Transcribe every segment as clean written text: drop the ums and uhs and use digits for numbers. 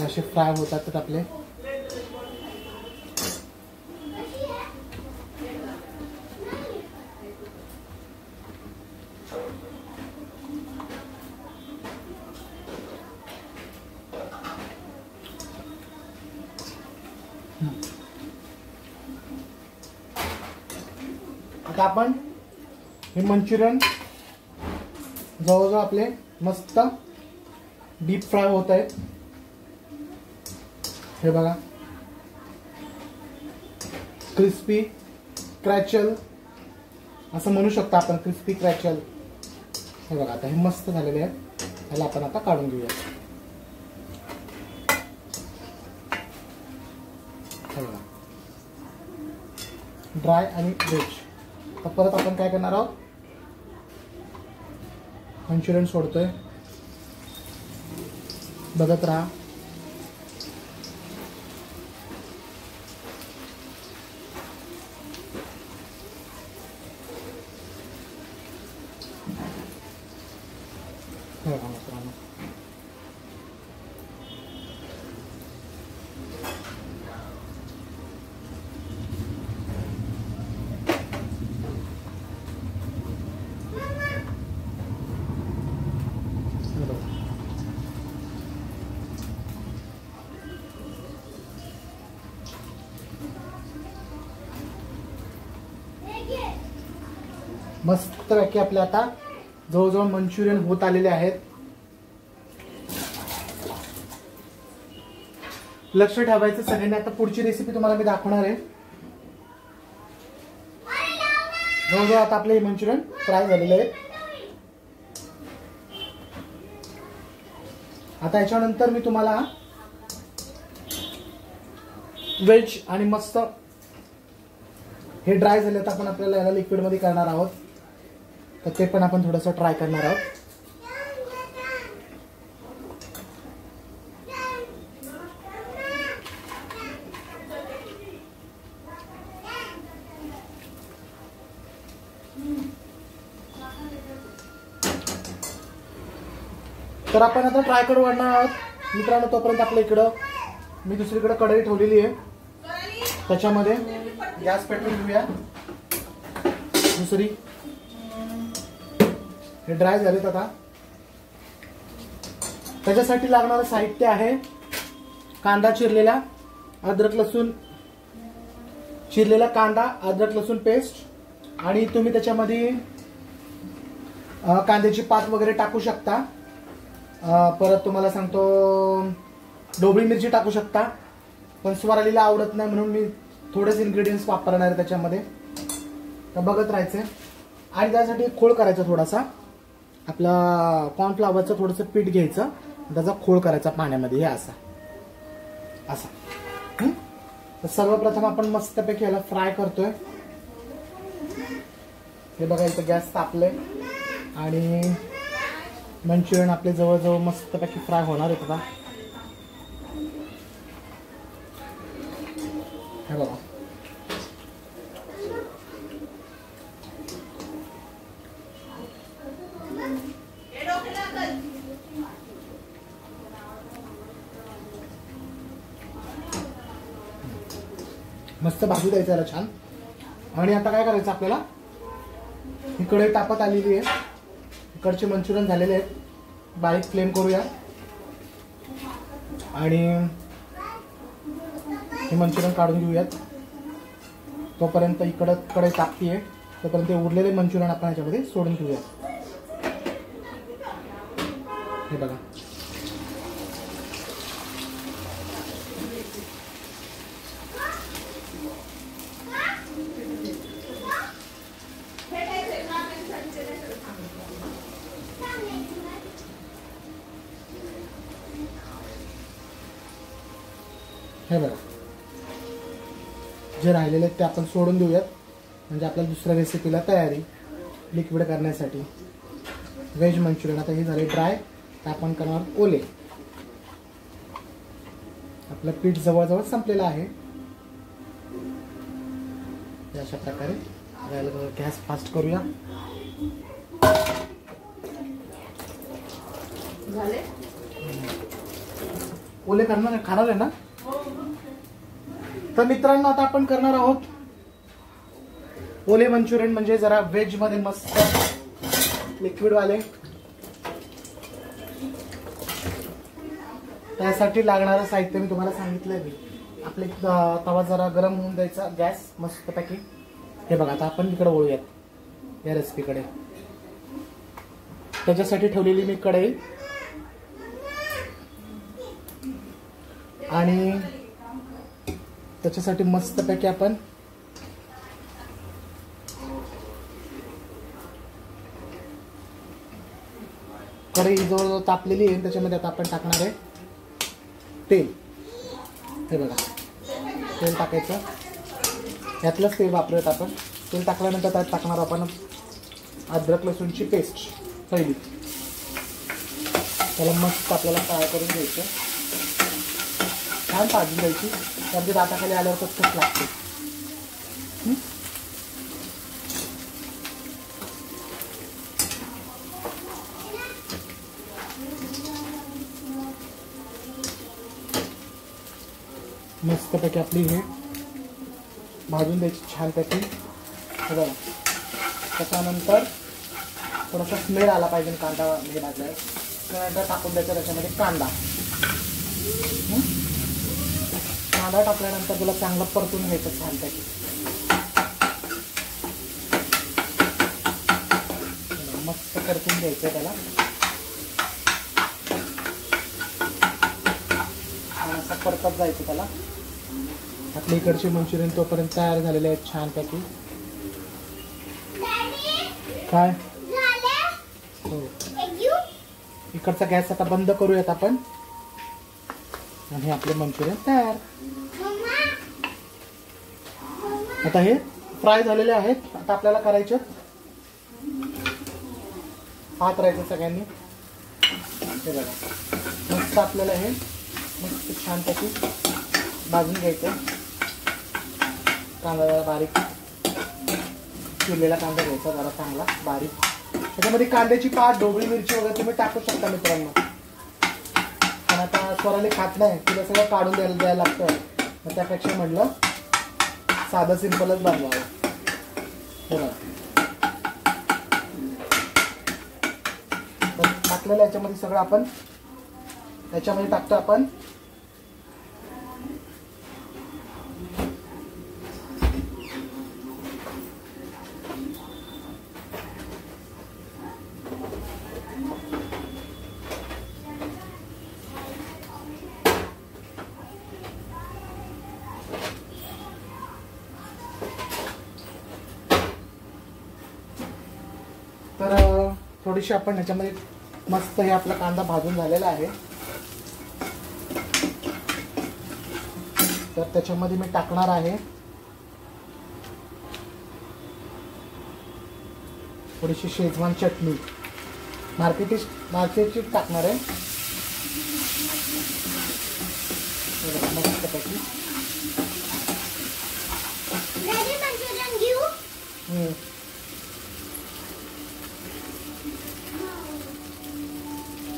असे फ्राय होतात आपले. आता आपण हे मंचुरियन जवळजवळ आपले मस्त डीप फ्राय होत आहेत. हे बघा, क्रिस्पी क्रॅचल असं म्हणू शकतो आपण, क्रिस्पी क्रॅचल. हे बघा, आता हे मस्त झालेले आहेत. त्याला आपण आता काढून घेऊया. हे बघा, ड्राय आणि व्हेज. तर परत आपण काय करणार आहोत, मंचुरियन सोडतोय. बघत राहा. मस्तपैकी आपले आता जवळजवळ मंचुरियन होत आलेले आहेत. लक्ष ठेवायचं सगळ्यांनी. आता पुढची रेसिपी तुम्हाला मी दाखवणार आहे. जवळजवळ आता आपले मंचुरियन फ्राय झालेले आहेत. आता याच्यानंतर मी तुम्हाला व्हेज आणि मस्त हे ड्राय झाले तर आपण आपल्याला याला लिक्विड मध्ये करणार आहोत. तर ते पण आपण थोडंसं ट्राय करणार आहोत. तर आपण आता ट्राय करू वाढणार आहोत मित्रांनो. तोपर्यंत आपल्या इकडं मी दुसरीकडे कढई ठेवलेली आहे. त्याच्यामध्ये गॅस पेटवून घेऊया. दुसरी हे ड्राय झालेत आता. त्याच्यासाठी लागणारं साहित्य आहे कांदा चिरलेला, अद्रक लसूण चिरलेला कांदा, अद्रक लसूण पेस्ट. आणि तुम्ही त्याच्यामध्ये कांद्याची पात वगैरे टाकू शकता. परत तुम्हाला सांगतो ढोबळी मिरची टाकू शकता. पण स्वरालीला आवडत नाही म्हणून मी थोडेच इन्ग्रेडियंट्स वापरणार आहे त्याच्यामध्ये. तर बघत राहायचं. आणि त्यासाठी खोळ करायचा थोडासा. आपला कॉर्नफ्लॉवरचं थोडंसं पीठ घ्यायचं, त्याचा खोळ करायचा पाण्यामध्ये. हे असा असा. तर सर्वप्रथम आपण मस्तपैकी याला फ्राय करतोय. हे बघा, इथं गॅस तापले आणि मंचुरियन आपले जवळजवळ मस्तपैकी फ्राय होणार आहेत आता. हे बघा, मस्त भाजू द्यायचं याला छान. आणि आता काय करायचं आपल्याला, ही कढई तापत आलेली आहे. इकडचे मंचुरियन झालेले आहेत. बारीक फ्लेम करूया आणि हे मंचुरियन काढून घेऊयात. तोपर्यंत इकडं कढई तापतीये, तोपर्यंत उरलेले मंचुरियन आपण याच्यामध्ये सोडून घेऊयात. हे बघा, हे बघा, जे राहिलेले आहेत ते आपण सोडून देऊयात. म्हणजे आपल्या दुसऱ्या रेसिपीला तयारी लिक्विड करण्यासाठी. व्हेज मंचुरियन आता हे झाले ड्राय. तर आपण करणार ओले. आपलं पीठ जवळजवळ संपलेलं आहे. अशा प्रकारे गॅस फास्ट करूया. झाले ओले खाणार आहे ना? तर मित्रांनो आता आपण करणार आहोत ओले मंचुरियन, म्हणजे जरा व्हेज मध्ये मस्त लिक्विड वाले. त्यासाठी लागणारं साहित्य मी तुम्हाला सांगितलंय. आपले तवा जरा गरम होऊन द्यायचा, गॅस मस्त पैकी. हे बघा आता आपण इकडे वळूयात या रेसिपीकडे. त्याच्यासाठी ठेवलेली मी कढई आणि त्याच्यासाठी मस्त पैकी आपण कढई जवळ तापलेली आहे. त्याच्यामध्ये आता आपण टाकणार आहे तेल. हे बघा तेल टाकायचं, यातलंच तेल वापरूयात आपण. तेल टाकल्यानंतर त्यात टाकणार आपण अद्रक लसूणची पेस्ट पहिली. त्याला मस्त आपल्याला फ्राय करून घ्यायचं, छान भाजून द्यायची. त्यामध्ये दाताखाली आल्यावर कच्चच लागते. मस्तपैकी आपली हे भाजून द्यायची छानपैकी. बघा त्याच्यानंतर थोडासा स्मेल आला पाहिजे कांदा म्हणजे भाजला. त्यानंतर टाकून द्यायचा त्याच्यामध्ये कांदा. कांदा टाकल्यानंतर तुला चांगलं परतून घ्यायचं छानपैकी. मस्त परतून घ्यायचं त्याला. असं परतत जायचं त्याला. आपल्या इकडचे मंचुरियन तोपर्यंत तयार झालेले आहेत छानपैकी. काय हो, इकडचा गॅस आता बंद करूयात आपण. आणि आपले मंचुरियन तयार. आता हे फ्राय झालेले आहेत. आता आपल्याला करायचे हात राहायचं सगळ्यांनी. हे बघा मस्त आपल्याला हे मस्त छानपैकी भाजून घ्यायचं. कांदा जरा बारीक चिरलेला कांदा घ्यायचा जरा चांगला बारीक. त्याच्यामध्ये कांद्याची पात, ढोबळी मिरची वगैरे तुम्ही टाकू शकता मित्रांनो. पण आता स्वराली खात नाही, तिला सगळं काढून द्यायला लागतं. मग त्यापेक्षा म्हटलं साधं सिंपलच बनवावं. हो ना, टाकलेलं याच्यामध्ये सगळं आपण त्याच्यामध्ये टाकतो आपण तर थोडीशी आपण ह्याच्यामध्ये मस्त हे आपला कांदा भाजून झालेला आहे. तर त्याच्यामध्ये मी टाकणार आहे थोडीशी शेजवान चटणी. मार्केटची टाकणार आहे मस्तपैकी.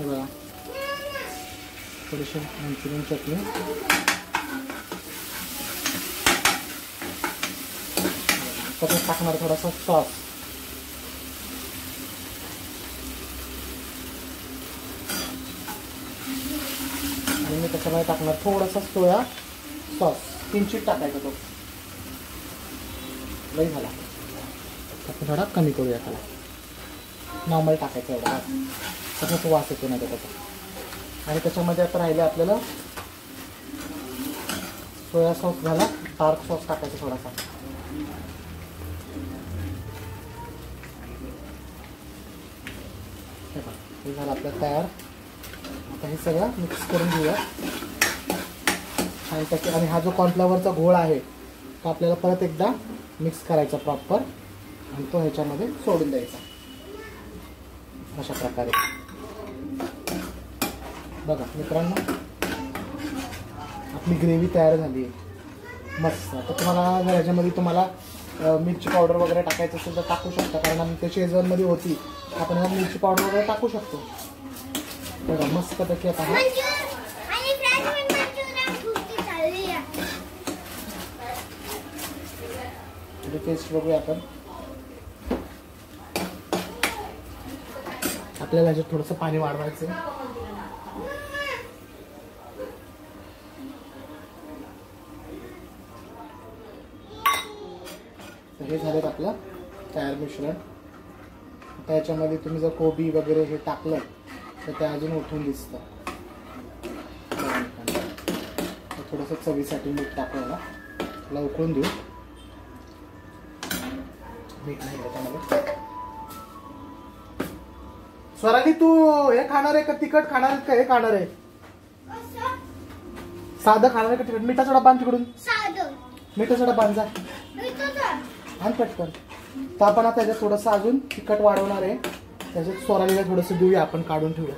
बघा थोडीशी मंचुरियन चटणी. त्याच्यात टाकणार थोडासा सॉस. आणि मी त्याच्यामध्ये टाकणार थोडासा सोया सॉस. किंचित टाकायचा तो, लई झाला. आपण थोडा कमी करूया त्याला. नॉर्मल टाकायचं एवढा, त्याचा वास येतो नाही त्याचा. आणि त्याच्यामध्ये आता राहिले आपल्याला सोया सॉस झाला, डार्क सॉस टाकायचा थोडासा. हे झालं आपलं तयार. आता हे सगळं मिक्स करून घेऊया छानपैकी. आणि हा जो कॉर्नफ्लॉवरचा घोळ आहे तो आपल्याला परत एकदा मिक्स करायचा प्रॉपर आणि तो ह्याच्यामध्ये सोडून द्यायचा अशा प्रकारे. बघा मित्रांनो आपली ग्रेव्ही तयार झाली आहे मस्त. आता तुम्हाला जर ह्याच्यामध्ये तुम्हाला मिरची पावडर वगैरे टाकायचं असेल तर टाकू शकता, कारण आम्ही त्या शेजवानमध्ये होती. आपण ह्या मिरची पावडर वगैरे टाकू शकतो. बघा मस्तपैकी आता टेस्ट बघूया आपण. आपल्याला ह्याच्यात थोडंसं पाणी वाढवायचं. हे झालं आपलं तयार मिश्रण. आता याच्यामध्ये तुम्ही जर कोबी वगैरे हे टाकलं तर ते अजून उठून दिसतं. थोडंसं चवीसाठी मीठ टाकायला त्याला उकळून देऊ. मीठ नाही त्याच्यामध्ये. स्वराली तू हे खाणार आहे का तिखट खाणार आहे का हे खाणार आहे? साधं खाणार आहे का तिखट? मिठाचा डबा आण तिकडून. मिठाचा डबा आण जा आण पटकन. तर आपण आता त्याच्यात थोडंसं अजून तिखट वाढवणार आहे. त्याच्यात स्वरालीला थोडंसं देऊया आपण, काढून ठेवूया.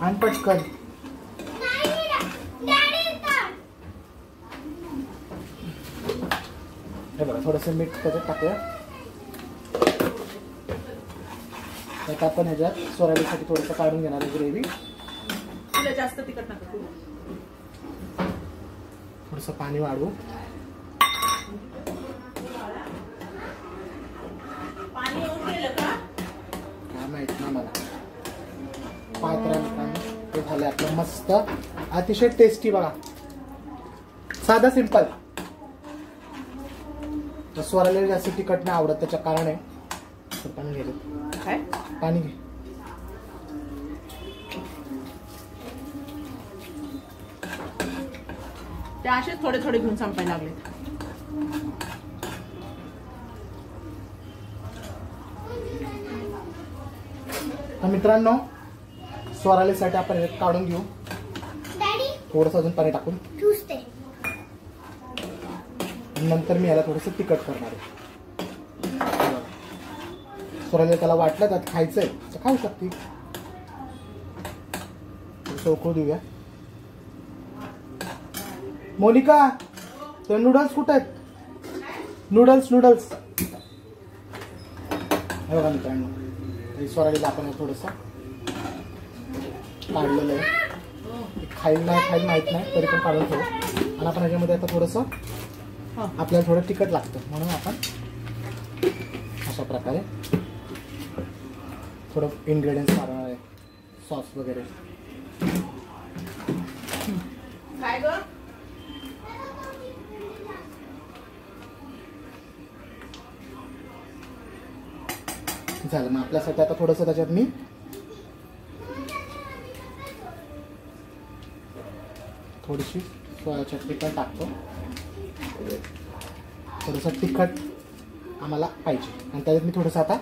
आण पटकन. हे बघा थोडंसं मीठ त्याच्यात टाकूया. त्यात आपण ह्याच्यात स्वरालीसाठी थोडंसं काढून घेणार आहे ग्रेव्ही. तुला जास्त तिखट नका. थोडंसं पाणी वाढवू. पाणी येऊन गेलं का काय माहित ना मला. ते झालं आपलं मस्त अतिशय टेस्टी. बघा साधा सिंपल. स्वराला जास्त तिखट नाही आवडत त्याच्या कारण आहे. पाणी घे. काय पाणी घे. ते असेच थोडे थोडे घेऊन संपायला लागले. तर मित्रांनो स्वरालीसाठी आपण हे काढून घेऊ. थोडंसं अजून पाणी टाकून नंतर मी याला थोडंसं तिखट करणार आहे. स्वरालीला त्याला वाटलं तर खायचंय तर खाऊ शकते. उकळू देऊया. मोनिका ते नूडल्स कुठे आहेत? Noodles noodles. हे बघा मित्रांनो स्वरालीला आपण थोडंसं काढलेलं आहे. खायला माहित नाही तरी पण काढून ठेवू. आणि आपण ह्याच्यामध्ये आता थोडंसं आपल्याला थोडं तिखट लागतं म्हणून आपण अशा प्रकारे थोडं इन्ग्रेडियंट्स मारणार आहे. सॉस वगैरे. काय ग झालं. मग आपल्यासाठी आता थोडंसं त्याच्यात मी थोडीशी सोया चटणी पण टाकतो. थोडंसं तिखट आम्हाला पाहिजे. आणि त्याच्यात मी थोडंसं आता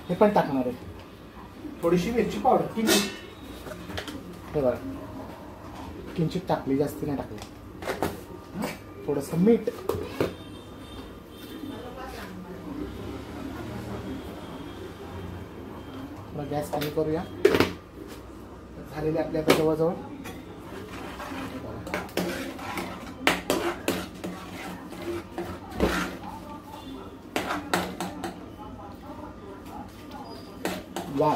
हे पण टाकणार आहे. थोडीशी मिरची पावडर किंचित. हे बघा किंचित टाकली, जास्ती नाही टाकली. थोडंसं मीठ. गॅस कमी करूया. झालेली आपल्या आता जवळजवळ वा.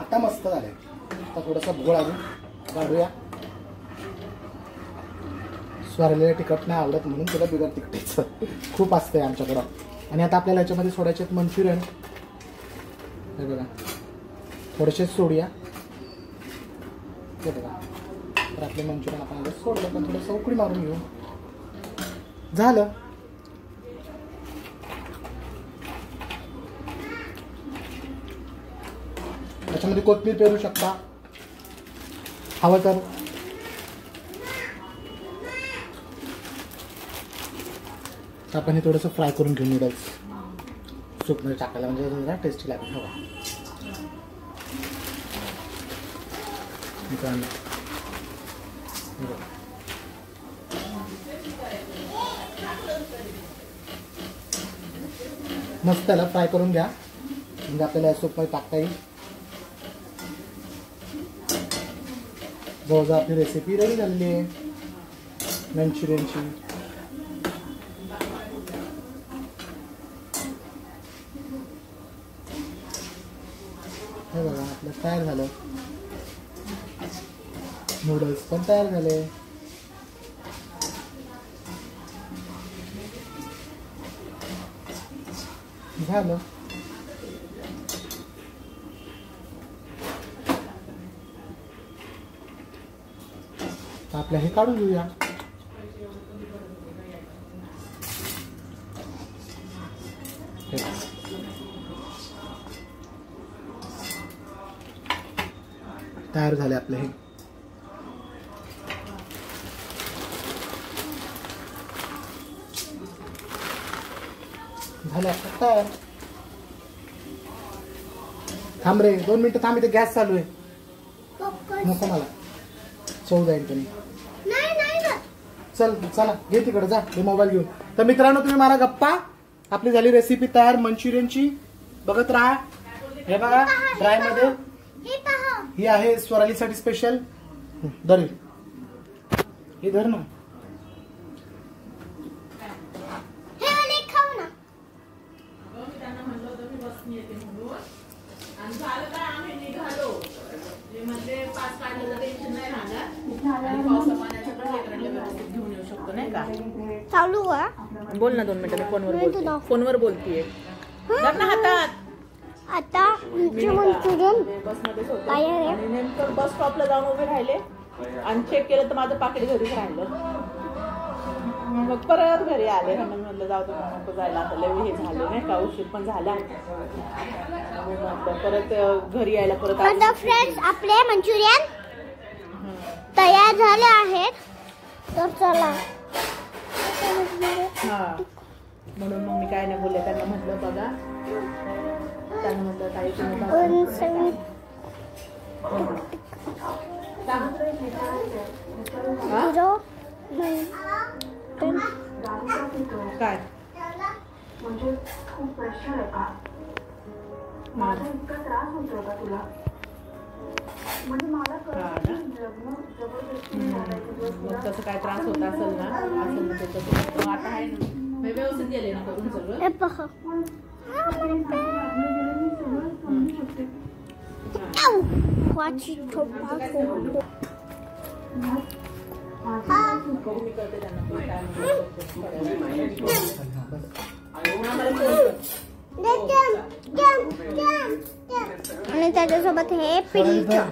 आता मस्त झालंय. आता थोडासा गोळ अजून काढूया. स्वरालीला तिखट नाही आवडत म्हणून तुला बिगर तिखटाचं खूप असतंय आमच्याकडं. आणि आता आपल्याला याच्यामध्ये सोडायचे मंचुरियन. हे बघा थोडेसे सोडूया. हे बघा तर आपले मंचुरियन आपण सोडलं पण थोडंसं उकळी मारून घेऊ. झालं. त्याच्यामध्ये कोथिंबीर पेरू शकता हवं तर. आपण हे थोडंसं फ्राय करून घेऊ नूडल्स सूपमध्ये टाकायला, म्हणजे जरा टेस्टी लागेल. हवा मस्त त्याला फ्राय करून घ्या म्हणजे आपल्याला या सूपमध्ये टाकता येईल. जवळजवळ आपली रेसिपी रेडी झालेली आहे मंचुरियनची. हे बघा आपलं तयार झालं. नूडल्स पण तयार झाले. झालं. आपल्या हे काढून घेऊया. तयार झाले आपले हे. झाले आता तयार. थांब रे 2 मिनिटं थांब, इथे गॅस चालू आहे. नको मला चव जाईल तुम्ही. चल चला घे तिकडे जा, हे मोबाईल घेऊन. तर मित्रांनो तुम्ही मला गप्पा, आपली झाली रेसिपी तयार मंचुरियनची. बघत राहा. हे बघा ड्राय मध्ये ही आहे स्वरालीसाठी स्पेशल. धर हे, धर ना. चालू आहे. बोल ना 2 मिनिटं, मी फोनवर बोलते. फोनवर बोलतीये. धर ना हातात. आता मंचुरियन बसमध्येच होते आणि नेमकं बस स्टॉपला जाऊन उभे राहिले आणि चेक केलं तर माझं पाकिट घरीच राहिलं. मग परत घरी आले. म्हणलं जाऊ दे, नको जायला, आता लय हे झाले नाही का, उशीर पण झाला. परत घरी यायला परत. आता फ्रेंड्स आपले मंचुरियन तयार झाले आहेत. तर चला. हा म्हणून मग मी काय नाही बोलले. त्यांना म्हटलं बघा, त्यांना म्हटलं काही काय म्हणजे खूप प्रेशर आहे का? माझा इतका त्रास होतो का तुला? म्हणजे मला मग तसं काय त्रास होत असेल ना, असेल ना त्याचं आता आहे ना, व्यवस्थित गेले ना करून सगळं. मी करते त्यांना आणि त्याच्यासोबत हे पिझ्झा.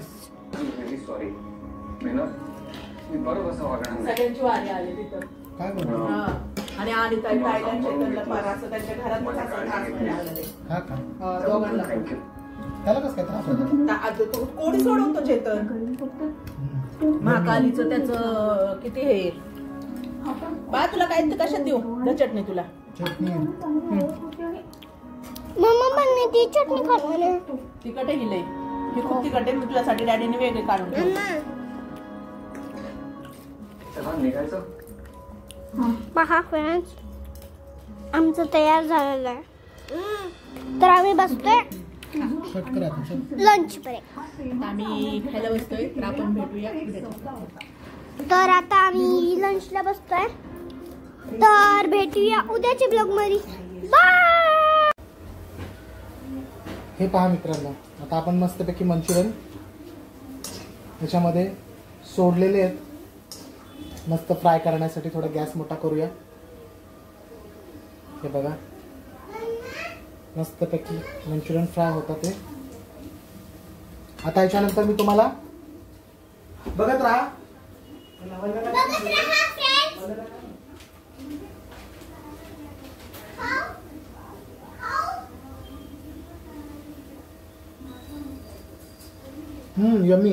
सगळ्यांची वारी आली तिथं. काय बोलतो? आणि आणि ताईला चेतनला फार असं त्यांच्या घरात दोघांना. त्याला कसं काय त्रास होतो? कोणी सोडवतो चेतन? महाकालीचं त्याचं किती हे बा. तुला काय कशात देऊ? द चटणी तुला. चटणी मम्मा पण ती चटणी खात म्हणे. तिखट आहे ही लई. ही खूप तिखट आहे. मी तुझ्यासाठी डॅडीने वेगळे काढून ठेवलं. पहा फ्रेंड्स, आमचं तयार झालेलं आहे. तर आम्ही बसतोय लंच ब्रेक. आम्ही खायला बसतोय. तर आपण भेटूया. तर आता आम्ही लंचला बसतोय. तर भेटूया उद्याच्या ब्लॉग मध्ये. बाय. हे पहा मित्रांनो, आता आपण मस्तपैकी मंचुरियन याच्यामध्ये सोडलेले आहेत. मस्त फ्राय करण्यासाठी थोडा गॅस मोठा करूया. हे बघा मस्तपैकी मंचुरियन फ्राय होतात ते. आता याच्यानंतर मी तुम्हाला बघत राहा. यम्मी.